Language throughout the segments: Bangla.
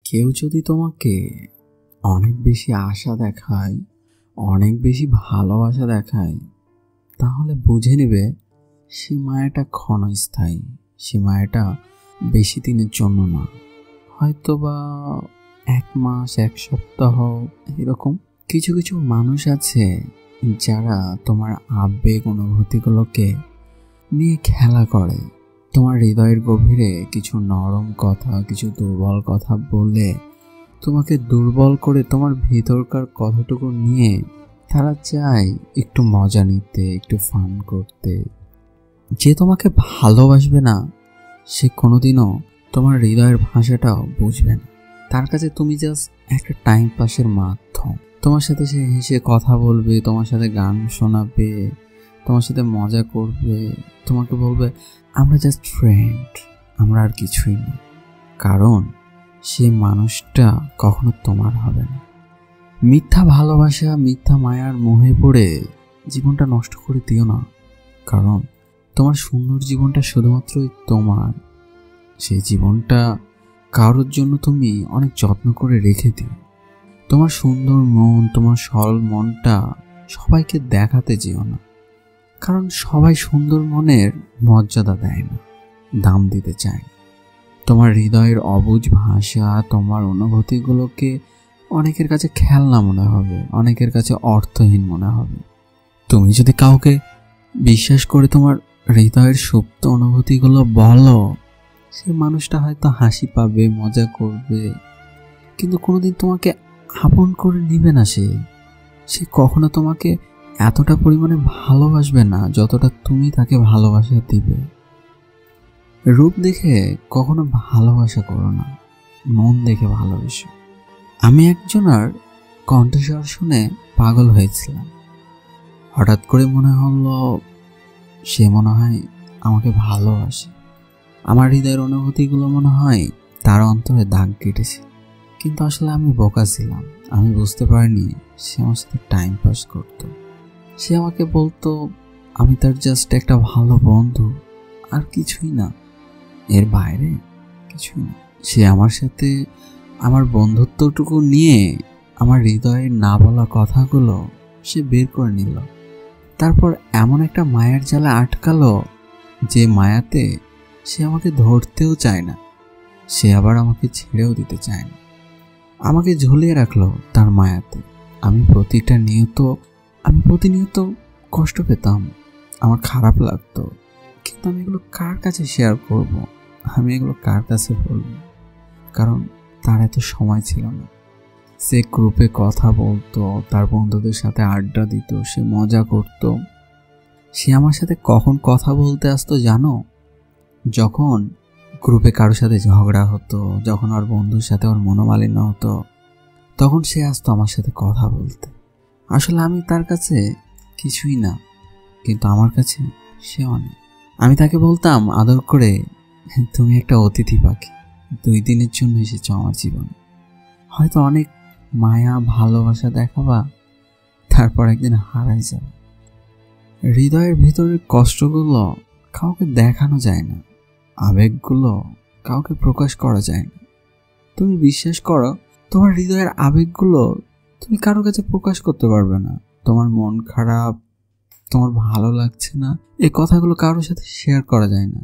কেউ যদি তোমাকে অনেক বেশি আশা দেখায়, অনেক বেশি ভালোবাসা দেখায়, তাহলে বুঝে নেবে সে মায়াটা ক্ষণস্থায়ী। সে মায়াটা বেশি দিনের জন্য না, হয়তো বা 1 মাস 1 সপ্তাহ এরকম। কিছু কিছু মানুষ আছে যারা তোমার আবেগ অনুভূতিগুলোকে নিয়ে খেলা করে। তোমার হৃদয়ের গভীরে কিছু নরম কথা, কিছু দুর্বল কথা বলে তোমাকে দুর্বল করে তোমার ভিতরকার কথাটুকু নিয়ে তারা চায় একটু মজা নিতে, একটু ফান করতে। যে তোমাকে ভালোবাসবে না সে কোনোদিনও তোমার হৃদয়ের ভাষাটাও বুঝবে না। তার কাছে তুমি জাস্ট একটা টাইম পাসের মাধ্যম। তোমার সাথে সে হেসে কথা বলবে, তোমার সাথে গান শোনাবে, তোমার সাথে মজা করবে, তোমাকে বলবে আমরা জাস্ট ফ্রেন্ড, আমরা আর কিছুই না। কারণ সে মানুষটা কখনো তোমার হবে না। মিথ্যা ভালোবাসা, মিথ্যা মায়ার মোহে পড়ে জীবনটা নষ্ট করে দিও না। কারণ তোমার সুন্দর জীবনটা শুধুমাত্রই তোমার। সেই জীবনটা কারোর জন্য তুমি অনেক যত্ন করে রেখে দিও। তোমার সুন্দর মন, তোমার সরল মনটা সবাইকে দেখাতে যেও না। কারণ সবাই সুন্দর মনের মর্যাদা দেয় না, দাম দিতে চায় না। তোমার হৃদয়ের অবুঝ ভাষা, তোমার অনুভূতিগুলোকে অনেকের কাছে খেলনা মনে হবে, অনেকের কাছে অর্থহীন মনে হবে। তুমি যদি কাউকে বিশ্বাস করে তোমার হৃদয়ের সুপ্ত অনুভূতিগুলো বলো, সে মানুষটা হয়তো হাসি পাবে, মজা করবে, কিন্তু কোনোদিন তোমাকে আপন করে নিবে না। সে কখনো তোমাকে এতটা পরিমাণে ভালোবাসবে না যতটা তুমি তাকে ভালোবাসা দিবে। রূপ দেখে কখনো ভালোবাসা করো না, মন দেখে ভালোবেসো। আমি একজনের কণ্ঠস্বর শুনে পাগল হয়েছিলাম। হঠাৎ করে মনে হলো সে মনে হয় আমাকে ভালোবাসে। আমার হৃদয়ের অনুভূতিগুলো মনে হয় তার অন্তরে দাগ কেটেছে। কিন্তু আসলে আমি বোকা ছিলাম, আমি বুঝতে পারিনি সে আমার সাথে টাইম পাস করতো। সে আমাকে বলতো আমি তার জাস্ট একটা ভালো বন্ধু, আর কিছুই না, এর বাইরে কিছুই না। সে আমার সাথে আমার বন্ধুত্বটুকু নিয়ে আমার হৃদয়ের না বলা কথাগুলো সে বের করে নিল। তারপর এমন একটা মায়ার জালে আটকালো যে মায়াতে সে আমাকে ধরতেও চায় না, সে আবার আমাকে ছেড়েও দিতে চায় না। আমাকে ঝুলিয়ে রাখলো তার মায়াতে। আমি প্রতিনিয়ত কষ্ট পেতাম, আমার খারাপ লাগতো। কিন্তু আমি এগুলো কার কাছে শেয়ার করব, আমি এগুলো কার কাছে বলবো? কারণ তার এত সময় ছিল না। সে গ্রুপে কথা বলতো, তার বন্ধুদের সাথে আড্ডা দিত, সে মজা করত। সে আমার সাথে কখন কথা বলতে আসতো জানো? যখন গ্রুপে কারোর সাথে ঝগড়া হতো, যখন ওর বন্ধুর সাথে ওর মনোমালিন্য হতো, তখন সে আসতো আমার সাথে কথা বলতে। আসলে আমি তার কাছে কিছুই না, কিন্তু আমার কাছে সে অনেক। আমি তাকে বলতাম আদর করে, তুমি একটা অতিথি পাখি, 2 দিনের জন্য এসেছো আমার জীবনে। হয়তো অনেক মায়া ভালোবাসা দেখাবা, তারপর একদিন হারাই যাবে। হৃদয়ের ভিতরের কষ্টগুলো কাউকে দেখানো যায় না, আবেগগুলো কাউকে প্রকাশ করা যায় না। তুমি বিশ্বাস করো, তোমার হৃদয়ের আবেগগুলো তুমি কারো কাছে প্রকাশ করতে পারবে না। তোমার মন খারাপ, তোমার ভালো লাগছে না, এই কথাগুলো কারোর সাথে শেয়ার করা যায় না।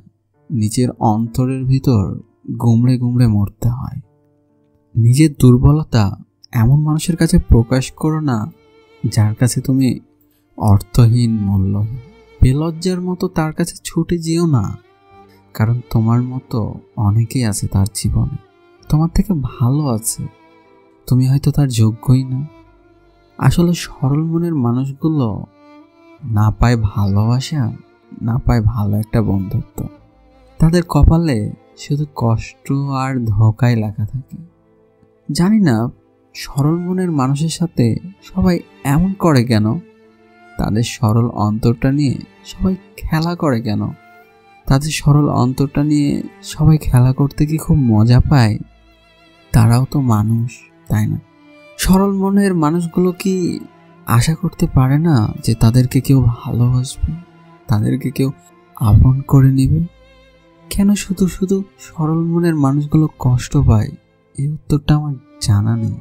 নিজের অন্তরের ভিতর গুমড়ে গুমড়ে মরতে হয়। নিজের দুর্বলতা এমন মানুষের কাছে প্রকাশ করো না যার কাছে তুমি অর্থহীন, মূল্যহীন। বেলজ্জার মতো তার কাছে ছুটে যেও না, কারণ তোমার মতো অনেকেই আছে তার জীবনে, তোমার থেকে ভালো আছে, তুমি হয়তো তার যোগ্যই না। আসলে সরল মনের মানুষগুলো না পায় ভালোবাসা, না পায় ভালো একটা বন্ধুত্ব। তাদের কপালে শুধু কষ্ট আর ধোঁকায় লেখা থাকে। জানি না সরল মনের মানুষের সাথে সবাই এমন করে কেন, তাদের সরল অন্তরটা নিয়ে সবাই খেলা করে কেন? তাদের সরল অন্তরটা নিয়ে সবাই খেলা করতে কি খুব মজা পায়? তারাও তো মানুষ, তাই না? সরল মনের মানুষগুলো কি আশা করতে পারে না যে তাদেরকে কেউ ভালোবাসবে, তাদেরকে কেউ আপন করে নেবে? কেন শুধু শুধু সরল মনের মানুষগুলো কষ্ট পায়? এই উত্তরটা আমার জানা নেই।